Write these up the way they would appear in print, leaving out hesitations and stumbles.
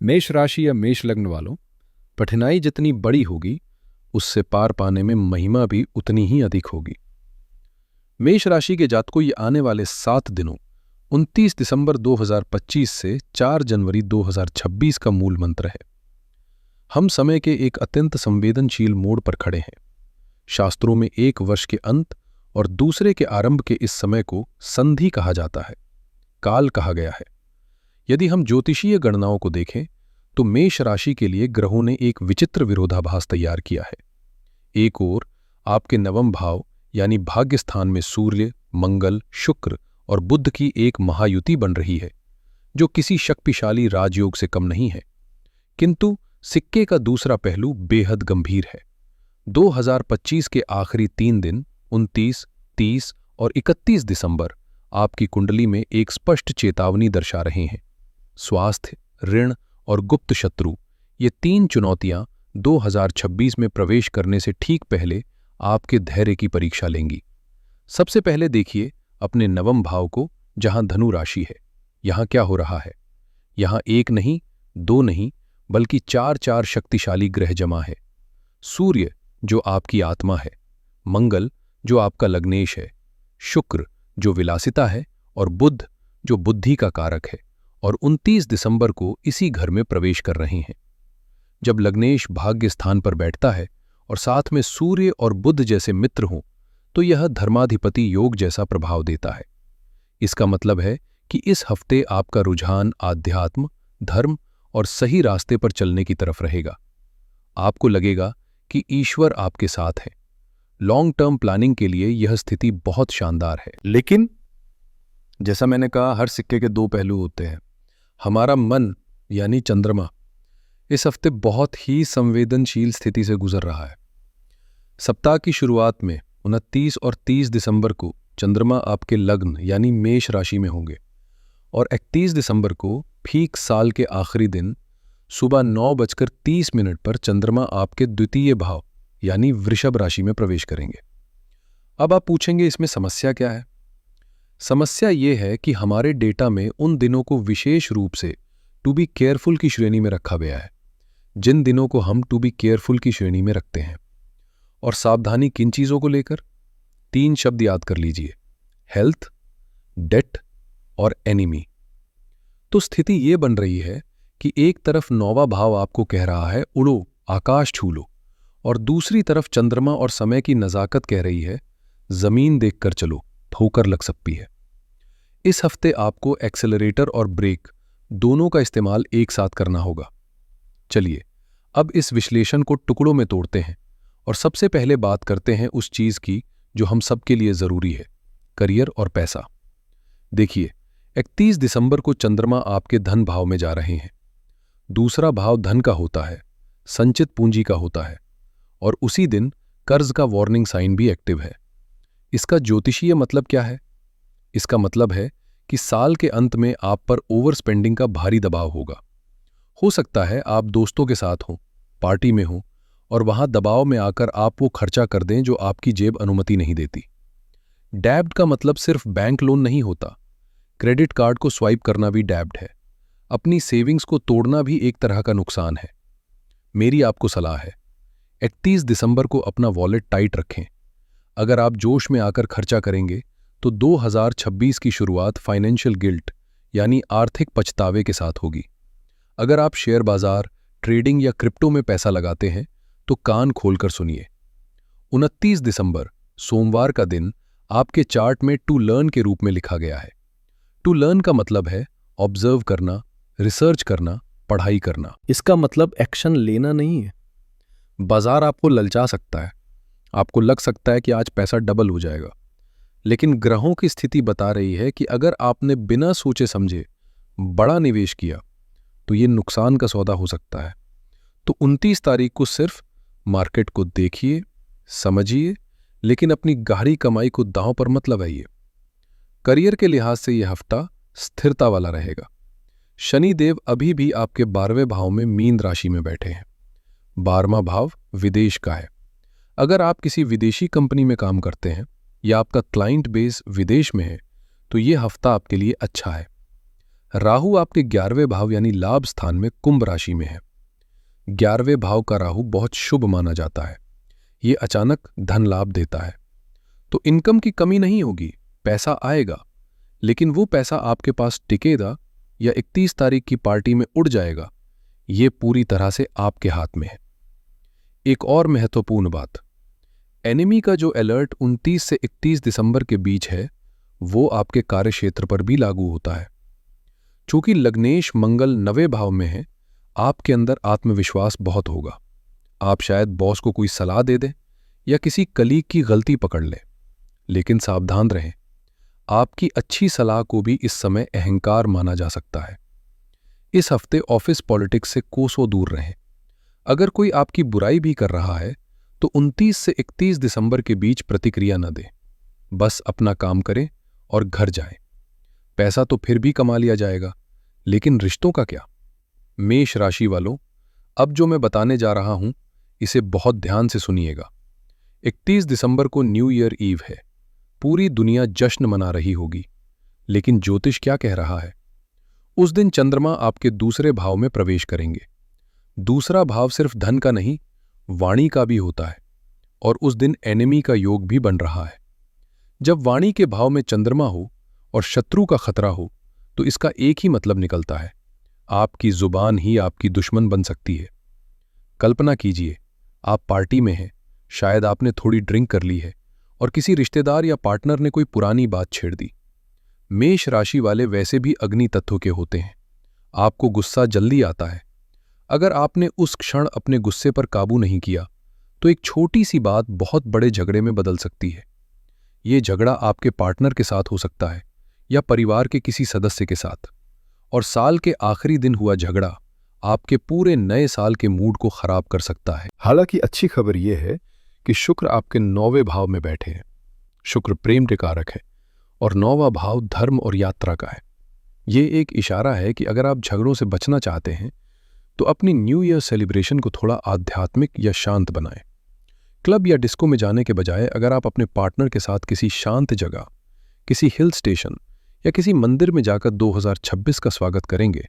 मेष राशि या मेष लग्न वालों, कठिनाई जितनी बड़ी होगी उससे पार पाने में महिमा भी उतनी ही अधिक होगी। मेष राशि के जातकों ये आने वाले 7 दिनों 29 दिसंबर 2025 से 4 जनवरी 2026 का मूल मंत्र है। हम समय के एक अत्यंत संवेदनशील मोड़ पर खड़े हैं। शास्त्रों में एक वर्ष के अंत और दूसरे के आरंभ के इस समय को संधि कहा जाता है, काल कहा गया है। यदि हम ज्योतिषीय गणनाओं को देखें तो मेष राशि के लिए ग्रहों ने एक विचित्र विरोधाभास तैयार किया है। एक ओर आपके नवम भाव यानी भाग्य स्थान में सूर्य, मंगल, शुक्र और बुध की एक महायुति बन रही है, जो किसी शक्तिशाली राजयोग से कम नहीं है। किंतु सिक्के का दूसरा पहलू बेहद गंभीर है। 2025 के आखिरी 3 दिन 29, 30 और 31 दिसंबर आपकी कुंडली में एक स्पष्ट चेतावनी दर्शा रहे हैं। स्वास्थ्य, ऋण और गुप्त शत्रु, ये 3 चुनौतियां 2026 में प्रवेश करने से ठीक पहले आपके धैर्य की परीक्षा लेंगी। सबसे पहले देखिए अपने नवम भाव को, जहां धनु राशि है। यहां क्या हो रहा है? यहां 1 नहीं, 2 नहीं, बल्कि 4 शक्तिशाली ग्रह जमा है। सूर्य जो आपकी आत्मा है, मंगल जो आपका लग्नेश है, शुक्र जो विलासिता है और बुध जो बुद्धि का कारक है, और 29 दिसंबर को इसी घर में प्रवेश कर रहे हैं। जब लग्नेश भाग्य स्थान पर बैठता है और साथ में सूर्य और बुध जैसे मित्र हों, तो यह धर्माधिपति योग जैसा प्रभाव देता है। इसका मतलब है कि इस हफ्ते आपका रुझान आध्यात्म, धर्म और सही रास्ते पर चलने की तरफ रहेगा। आपको लगेगा कि ईश्वर आपके साथ है। लॉन्ग टर्म प्लानिंग के लिए यह स्थिति बहुत शानदार है। लेकिन जैसा मैंने कहा, हर सिक्के के 2 पहलू होते हैं। हमारा मन यानी चंद्रमा इस हफ्ते बहुत ही संवेदनशील स्थिति से गुजर रहा है। सप्ताह की शुरुआत में 29 और 30 दिसंबर को चंद्रमा आपके लग्न यानी मेष राशि में होंगे, और 31 दिसंबर को ठीक साल के आखिरी दिन सुबह 9:30 पर चंद्रमा आपके द्वितीय भाव यानी वृषभ राशि में प्रवेश करेंगे। अब आप पूछेंगे, इसमें समस्या क्या है? समस्या ये है कि हमारे डेटा में उन दिनों को विशेष रूप से टू बी केयरफुल की श्रेणी में रखा गया है, जिन दिनों को हम टू बी केयरफुल की श्रेणी में रखते हैं। और सावधानी किन चीजों को लेकर? 3 शब्द याद कर लीजिए: हेल्थ, डेट और एनिमी। तो स्थिति ये बन रही है कि एक तरफ 9वां भाव आपको कह रहा है उड़ो, आकाश छू लो, और दूसरी तरफ चंद्रमा और समय की नजाकत कह रही है जमीन देखकर चलो, ठोकर लग सकती है। इस हफ्ते आपको एक्सेलरेटर और ब्रेक दोनों का इस्तेमाल एक साथ करना होगा। चलिए अब इस विश्लेषण को टुकड़ों में तोड़ते हैं और सबसे पहले बात करते हैं उस चीज की जो हम सबके लिए जरूरी है: करियर और पैसा। देखिए, 31 दिसंबर को चंद्रमा आपके धन भाव में जा रहे हैं। दूसरा भाव धन का होता है, संचित पूंजी का होता है, और उसी दिन कर्ज का वार्निंग साइन भी एक्टिव है। इसका ज्योतिषीय मतलब क्या है? इसका मतलब है कि साल के अंत में आप पर ओवर स्पेंडिंग का भारी दबाव होगा। हो सकता है आप दोस्तों के साथ हों, पार्टी में हों, और वहां दबाव में आकर आप वो खर्चा कर दें जो आपकी जेब अनुमति नहीं देती। डैब्ड का मतलब सिर्फ बैंक लोन नहीं होता। क्रेडिट कार्ड को स्वाइप करना भी डैब्ड है। अपनी सेविंग्स को तोड़ना भी एक तरह का नुकसान है। मेरी आपको सलाह है, 31 दिसंबर को अपना वॉलेट टाइट रखें। अगर आप जोश में आकर खर्चा करेंगे तो 2026 की शुरुआत फाइनेंशियल गिल्ट यानी आर्थिक पछतावे के साथ होगी। अगर आप शेयर बाजार, ट्रेडिंग या क्रिप्टो में पैसा लगाते हैं तो कान खोलकर सुनिए। 29 दिसंबर सोमवार का दिन आपके चार्ट में टू लर्न के रूप में लिखा गया है। टू लर्न का मतलब है ऑब्जर्व करना, रिसर्च करना, पढ़ाई करना। इसका मतलब एक्शन लेना नहीं है। बाजार आपको ललचा सकता है, आपको लग सकता है कि आज पैसा डबल हो जाएगा, लेकिन ग्रहों की स्थिति बता रही है कि अगर आपने बिना सोचे समझे बड़ा निवेश किया तो ये नुकसान का सौदा हो सकता है। तो 29 तारीख को सिर्फ मार्केट को देखिए, समझिए, लेकिन अपनी गहरी कमाई को दांव पर मत लगाइए। करियर के लिहाज से यह हफ्ता स्थिरता वाला रहेगा। शनिदेव अभी भी आपके 12वें भाव में मीन राशि में बैठे हैं। 12वां भाव विदेश का है। अगर आप किसी विदेशी कंपनी में काम करते हैं या आपका क्लाइंट बेस विदेश में है तो यह हफ्ता आपके लिए अच्छा है। राहु आपके 11वें भाव यानी लाभ स्थान में कुंभ राशि में है। 11वें भाव का राहु बहुत शुभ माना जाता है। ये अचानक धन लाभ देता है। तो इनकम की कमी नहीं होगी, पैसा आएगा, लेकिन वो पैसा आपके पास टिकेगा या 31 तारीख की पार्टी में उड़ जाएगा, ये पूरी तरह से आपके हाथ में है। एक और महत्वपूर्ण बात, एनिमी का जो अलर्ट 29 से 31 दिसंबर के बीच है, वो आपके कार्यक्षेत्र पर भी लागू होता है। चूंकि लग्नेश मंगल 9वें भाव में है, आपके अंदर आत्मविश्वास बहुत होगा। आप शायद बॉस को कोई सलाह दे दें या किसी कलीग की गलती पकड़ लें, लेकिन सावधान रहें, आपकी अच्छी सलाह को भी इस समय अहंकार माना जा सकता है। इस हफ्ते ऑफिस पॉलिटिक्स से कोसों दूर रहें। अगर कोई आपकी बुराई भी कर रहा है तो 29 से 31 दिसंबर के बीच प्रतिक्रिया न दें। बस अपना काम करें और घर जाएं। पैसा तो फिर भी कमा लिया जाएगा, लेकिन रिश्तों का क्या? मेष राशि वालों, अब जो मैं बताने जा रहा हूं, इसे बहुत ध्यान से सुनिएगा। 31 दिसंबर को न्यू ईयर ईव है। पूरी दुनिया जश्न मना रही होगी, लेकिन ज्योतिष क्या कह रहा है? उस दिन चंद्रमा आपके दूसरे भाव में प्रवेश करेंगे। दूसरा भाव सिर्फ धन का नहीं, वाणी का भी होता है, और उस दिन एनिमी का योग भी बन रहा है। जब वाणी के भाव में चंद्रमा हो और शत्रु का खतरा हो, तो इसका एक ही मतलब निकलता है, आपकी जुबान ही आपकी दुश्मन बन सकती है। कल्पना कीजिए, आप पार्टी में हैं, शायद आपने थोड़ी ड्रिंक कर ली है और किसी रिश्तेदार या पार्टनर ने कोई पुरानी बात छेड़ दी। मेष राशि वाले वैसे भी अग्नि तत्व के होते हैं। आपको गुस्सा जल्दी आता है। अगर आपने उस क्षण अपने गुस्से पर काबू नहीं किया, तो एक छोटी सी बात बहुत बड़े झगड़े में बदल सकती है। ये झगड़ा आपके पार्टनर के साथ हो सकता है या परिवार के किसी सदस्य के साथ, और साल के आखिरी दिन हुआ झगड़ा आपके पूरे नए साल के मूड को खराब कर सकता है। हालांकि अच्छी खबर यह है कि शुक्र आपके 9वें भाव में बैठे हैं। शुक्र प्रेम के कारक है और 9वां भाव धर्म और यात्रा का है। ये एक इशारा है कि अगर आप झगड़ों से बचना चाहते हैं तो अपनी न्यू ईयर सेलिब्रेशन को थोड़ा आध्यात्मिक या शांत बनाएं। क्लब या डिस्को में जाने के बजाय अगर आप अपने पार्टनर के साथ किसी शांत जगह, किसी हिल स्टेशन या किसी मंदिर में जाकर 2026 का स्वागत करेंगे,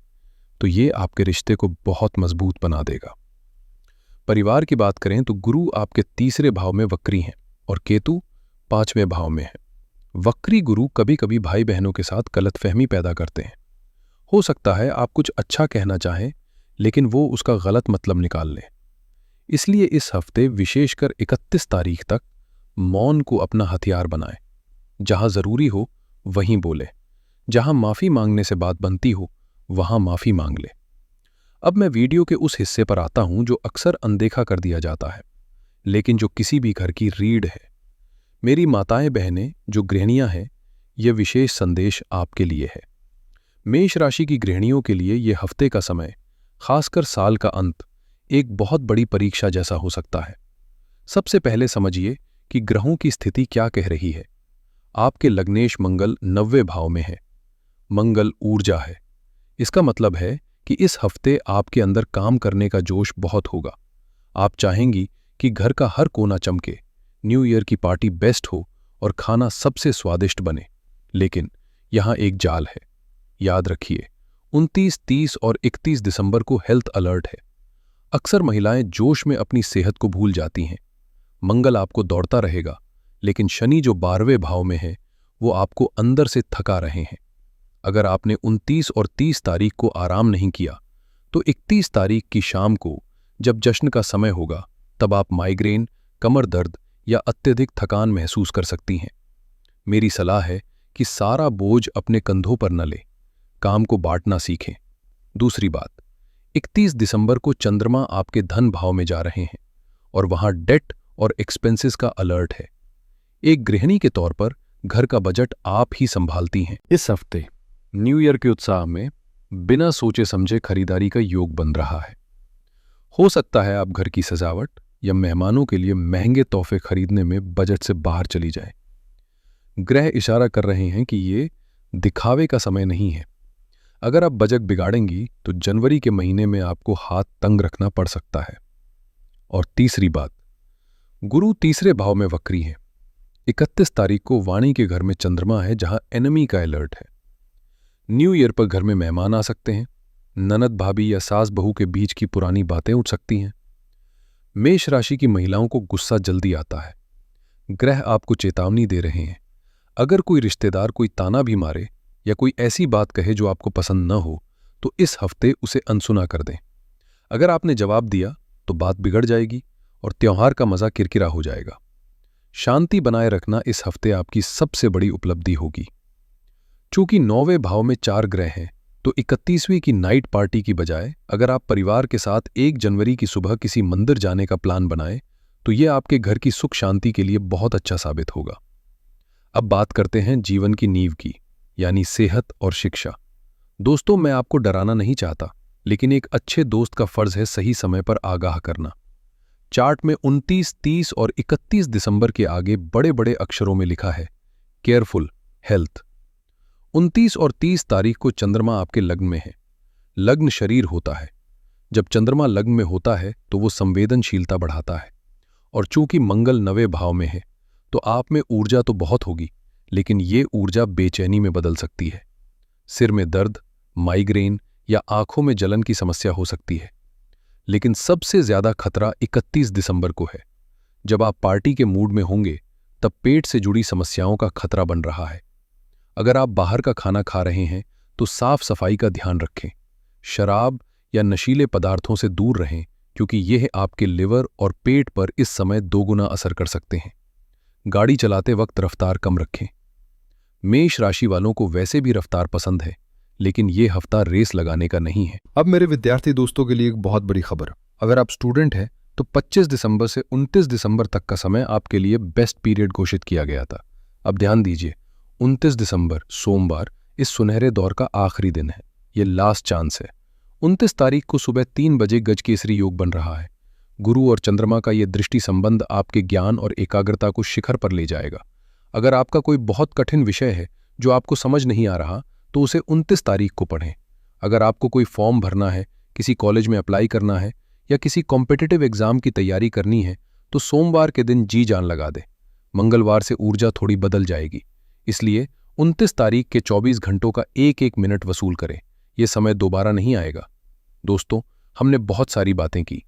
तो ये आपके रिश्ते को बहुत मजबूत बना देगा। परिवार की बात करें तो गुरु आपके तीसरे भाव में वक्री हैं और केतु 5वें भाव में है। वक्री गुरु कभी कभी भाई बहनों के साथ गलतफहमी पैदा करते हैं। हो सकता है आप कुछ अच्छा कहना चाहें, लेकिन वो उसका गलत मतलब निकाल लें। इसलिए इस हफ्ते विशेषकर 31 तारीख तक मौन को अपना हथियार बनाएं। जहां जरूरी हो वहीं बोले, जहां माफी मांगने से बात बनती हो वहां माफी मांग ले। अब मैं वीडियो के उस हिस्से पर आता हूं जो अक्सर अनदेखा कर दिया जाता है, लेकिन जो किसी भी घर की रीढ़ है। मेरी माताएं बहनें जो गृहिणियां हैं, यह विशेष संदेश आपके लिए है। मेष राशि की गृहिणियों के लिए यह हफ्ते का समय, खासकर साल का अंत, एक बहुत बड़ी परीक्षा जैसा हो सकता है। सबसे पहले समझिए कि ग्रहों की स्थिति क्या कह रही है। आपके लग्नेश मंगल 9वें भाव में है। मंगल ऊर्जा है। इसका मतलब है कि इस हफ्ते आपके अंदर काम करने का जोश बहुत होगा। आप चाहेंगी कि घर का हर कोना चमके, न्यू ईयर की पार्टी बेस्ट हो और खाना सबसे स्वादिष्ट बने। लेकिन यहां एक जाल है। याद रखिए, 29, 30 और 31 दिसंबर को हेल्थ अलर्ट है। अक्सर महिलाएं जोश में अपनी सेहत को भूल जाती हैं। मंगल आपको दौड़ता रहेगा, लेकिन शनि जो 12वें भाव में है, वो आपको अंदर से थका रहे हैं। अगर आपने 29 और 30 तारीख को आराम नहीं किया, तो 31 तारीख की शाम को जब जश्न का समय होगा, तब आप माइग्रेन, कमर दर्द या अत्यधिक थकान महसूस कर सकती हैं। मेरी सलाह है कि सारा बोझ अपने कंधों पर न ले, काम को बांटना सीखें। दूसरी बात, 31 दिसंबर को चंद्रमा आपके धन भाव में जा रहे हैं और वहां डेट और एक्सपेंसेस का अलर्ट है। एक गृहिणी के तौर पर घर का बजट आप ही संभालती हैं। इस हफ्ते न्यू ईयर के उत्साह में बिना सोचे समझे खरीदारी का योग बन रहा है। हो सकता है आप घर की सजावट या मेहमानों के लिए महंगे तोहफे खरीदने में बजट से बाहर चली जाएं। ग्रह इशारा कर रहे हैं कि ये दिखावे का समय नहीं है। अगर आप बजट बिगाड़ेंगी तो जनवरी के महीने में आपको हाथ तंग रखना पड़ सकता है। और तीसरी बात, गुरु तीसरे भाव में वक्री हैं। 31 तारीख को वाणी के घर में चंद्रमा है, जहां एनिमी का अलर्ट है। न्यू ईयर पर घर में मेहमान आ सकते हैं। ननद भाभी या सास बहू के बीच की पुरानी बातें उठ सकती हैं। मेष राशि की महिलाओं को गुस्सा जल्दी आता है। ग्रह आपको चेतावनी दे रहे हैं। अगर कोई रिश्तेदार कोई ताना भी मारे या कोई ऐसी बात कहे जो आपको पसंद न हो तो इस हफ्ते उसे अनसुना कर दें। अगर आपने जवाब दिया तो बात बिगड़ जाएगी और त्योहार का मजा किरकिरा हो जाएगा। शांति बनाए रखना इस हफ्ते आपकी सबसे बड़ी उपलब्धि होगी। चूंकि 9वें भाव में 4 ग्रह हैं तो 31वीं की नाइट पार्टी की बजाय अगर आप परिवार के साथ 1 जनवरी की सुबह किसी मंदिर जाने का प्लान बनाएं तो यह आपके घर की सुख शांति के लिए बहुत अच्छा साबित होगा। अब बात करते हैं जीवन की नींव की, यानी सेहत और शिक्षा। दोस्तों, मैं आपको डराना नहीं चाहता, लेकिन एक अच्छे दोस्त का फर्ज है सही समय पर आगाह करना। चार्ट में 29, 30 और 31 दिसंबर के आगे बड़े बड़े अक्षरों में लिखा है केयरफुल हेल्थ। 29 और 30 तारीख को चंद्रमा आपके लग्न में है। लग्न शरीर होता है। जब चंद्रमा लग्न में होता है तो वो संवेदनशीलता बढ़ाता है। और चूंकि मंगल 9वें भाव में है तो आप में ऊर्जा तो बहुत होगी, लेकिन ये ऊर्जा बेचैनी में बदल सकती है। सिर में दर्द, माइग्रेन या आंखों में जलन की समस्या हो सकती है। लेकिन सबसे ज्यादा खतरा 31 दिसंबर को है। जब आप पार्टी के मूड में होंगे तब पेट से जुड़ी समस्याओं का खतरा बन रहा है। अगर आप बाहर का खाना खा रहे हैं तो साफ सफाई का ध्यान रखें। शराब या नशीले पदार्थों से दूर रहें, क्योंकि यह आपके लिवर और पेट पर इस समय दोगुना असर कर सकते हैं। गाड़ी चलाते वक्त रफ्तार कम रखें। मेष राशि वालों को वैसे भी रफ्तार पसंद है, लेकिन यह हफ्ता रेस लगाने का नहीं है। अब मेरे विद्यार्थी दोस्तों के लिए एक बहुत बड़ी खबर। अगर आप स्टूडेंट हैं तो 25 दिसंबर से 29 दिसंबर तक का समय आपके लिए बेस्ट पीरियड घोषित किया गया था। अब ध्यान दीजिए, 29 दिसंबर सोमवार इस सुनहरे दौर का आखिरी दिन है। ये लास्ट चांस है। 29 तारीख को सुबह 3 बजे गजकेसरी योग बन रहा है। गुरु और चंद्रमा का ये दृष्टि संबंध आपके ज्ञान और एकाग्रता को शिखर पर ले जाएगा। अगर आपका कोई बहुत कठिन विषय है जो आपको समझ नहीं आ रहा तो उसे 29 तारीख को पढ़ें। अगर आपको कोई फॉर्म भरना है, किसी कॉलेज में अप्लाई करना है या किसी कॉम्पिटिटिव एग्जाम की तैयारी करनी है तो सोमवार के दिन जी जान लगा दे। मंगलवार से ऊर्जा थोड़ी बदल जाएगी, इसलिए 29 तारीख के 24 घंटों का एक एक मिनट वसूल करें। यह समय दोबारा नहीं आएगा। दोस्तों, हमने बहुत सारी बातें की।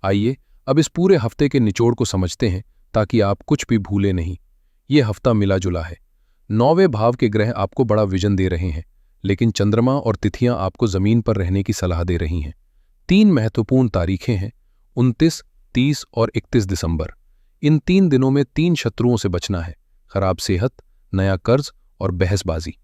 आइए अब इस पूरे हफ्ते के निचोड़ को समझते हैं ताकि आप कुछ भी भूले नहीं। यह हफ्ता मिला जुला है। 9वें भाव के ग्रह आपको बड़ा विजन दे रहे हैं, लेकिन चंद्रमा और तिथियां आपको जमीन पर रहने की सलाह दे रही हैं। 3 महत्वपूर्ण तारीखें हैं, 29, 30 और 31 दिसंबर। इन 3 दिनों में 3 शत्रुओं से बचना है: खराब सेहत, नया कर्ज और बहसबाजी।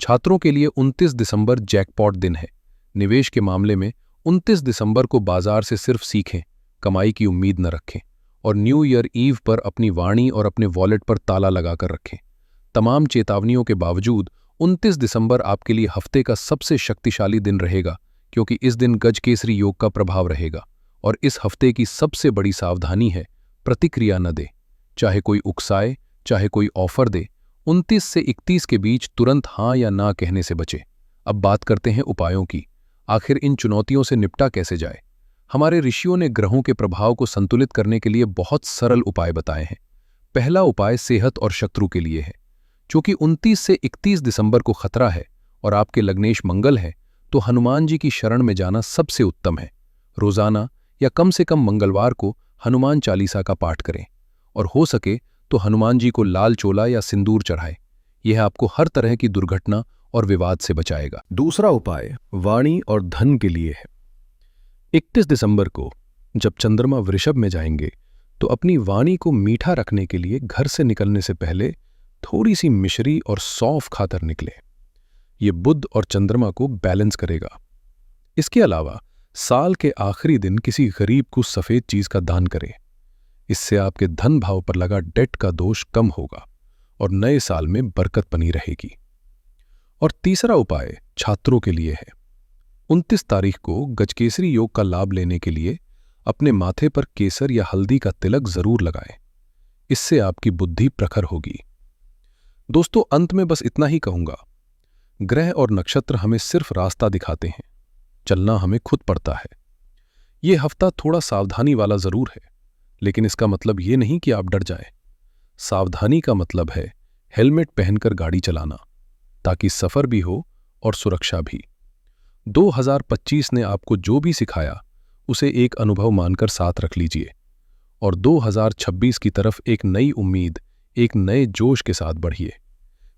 छात्रों के लिए 29 दिसंबर जैकपॉट दिन है। निवेश के मामले में 29 दिसंबर को बाजार से सिर्फ सीखें, कमाई की उम्मीद न रखें। और न्यू ईयर ईव पर अपनी वाणी और अपने वॉलेट पर ताला लगाकर रखें। तमाम चेतावनियों के बावजूद 29 दिसंबर आपके लिए हफ्ते का सबसे शक्तिशाली दिन रहेगा, क्योंकि इस दिन गजकेसरी योग का प्रभाव रहेगा। और इस हफ्ते की सबसे बड़ी सावधानी है प्रतिक्रिया न दे। चाहे कोई उकसाए, चाहे कोई ऑफर दे, 29 से 31 के बीच तुरंत हाँ या ना कहने से बचे। अब बात करते हैं उपायों की। आखिर इन चुनौतियों से निपटा कैसे जाए? हमारे ऋषियों ने ग्रहों के प्रभाव को संतुलित करने के लिए बहुत सरल उपाय बताए हैं। पहला उपाय सेहत और शत्रु के लिए है। चूंकि 29 से 31 दिसंबर को खतरा है और आपके लग्नेश मंगल है, तो हनुमान जी की शरण में जाना सबसे उत्तम है। रोजाना या कम से कम मंगलवार को हनुमान चालीसा का पाठ करें और हो सके तो हनुमान जी को लाल चोला या सिंदूर चढ़ाए। यह आपको हर तरह की दुर्घटना और विवाद से बचाएगा। दूसरा उपाय वाणी और धन के लिए है। 31 दिसंबर को जब चंद्रमा वृषभ में जाएंगे तो अपनी वाणी को मीठा रखने के लिए घर से निकलने से पहले थोड़ी सी मिश्री और सौंफ खाकर निकले। ये बुध और चंद्रमा को बैलेंस करेगा। इसके अलावा साल के आखिरी दिन किसी गरीब को सफेद चीज का दान करें। इससे आपके धन भाव पर लगा डेट का दोष कम होगा और नए साल में बरकत बनी रहेगी। और तीसरा उपाय छात्रों के लिए है। 29 तारीख को गजकेसरी योग का लाभ लेने के लिए अपने माथे पर केसर या हल्दी का तिलक जरूर लगाएं। इससे आपकी बुद्धि प्रखर होगी। दोस्तों, अंत में बस इतना ही कहूंगा, ग्रह और नक्षत्र हमें सिर्फ रास्ता दिखाते हैं, चलना हमें खुद पड़ता है। यह हफ्ता थोड़ा सावधानी वाला जरूर है, लेकिन इसका मतलब ये नहीं कि आप डर जाएं। सावधानी का मतलब है हेलमेट पहनकर गाड़ी चलाना, ताकि सफर भी हो और सुरक्षा भी। 2025 ने आपको जो भी सिखाया उसे एक अनुभव मानकर साथ रख लीजिए और 2026 की तरफ एक नई उम्मीद, एक नए जोश के साथ बढ़िए।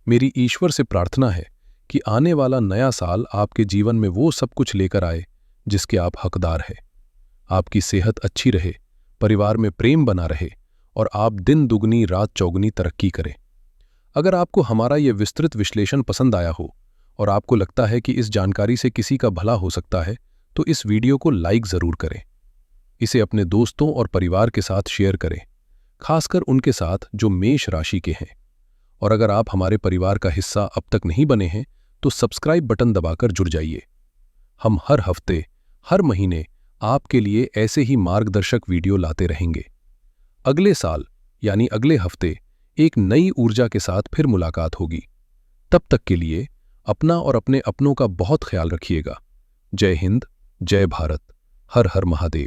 मेरी ईश्वर से प्रार्थना है कि आने वाला नया साल आपके जीवन में वो सब कुछ लेकर आए जिसके आप हकदार हैं। आपकी सेहत अच्छी रहे, परिवार में प्रेम बना रहे और आप दिन दुगनी रात चौगुनी तरक्की करें। अगर आपको हमारा ये विस्तृत विश्लेषण पसंद आया हो और आपको लगता है कि इस जानकारी से किसी का भला हो सकता है, तो इस वीडियो को लाइक ज़रूर करें। इसे अपने दोस्तों और परिवार के साथ शेयर करें, खासकर उनके साथ जो मेष राशि के हैं। और अगर आप हमारे परिवार का हिस्सा अब तक नहीं बने हैं तो सब्सक्राइब बटन दबाकर जुड़ जाइए। हम हर हफ्ते, हर महीने आपके लिए ऐसे ही मार्गदर्शक वीडियो लाते रहेंगे। अगले साल यानी अगले हफ्ते एक नई ऊर्जा के साथ फिर मुलाकात होगी। तब तक के लिए अपना और अपने अपनों का बहुत ख्याल रखिएगा। जय हिंद, जय भारत, हर हर महादेव।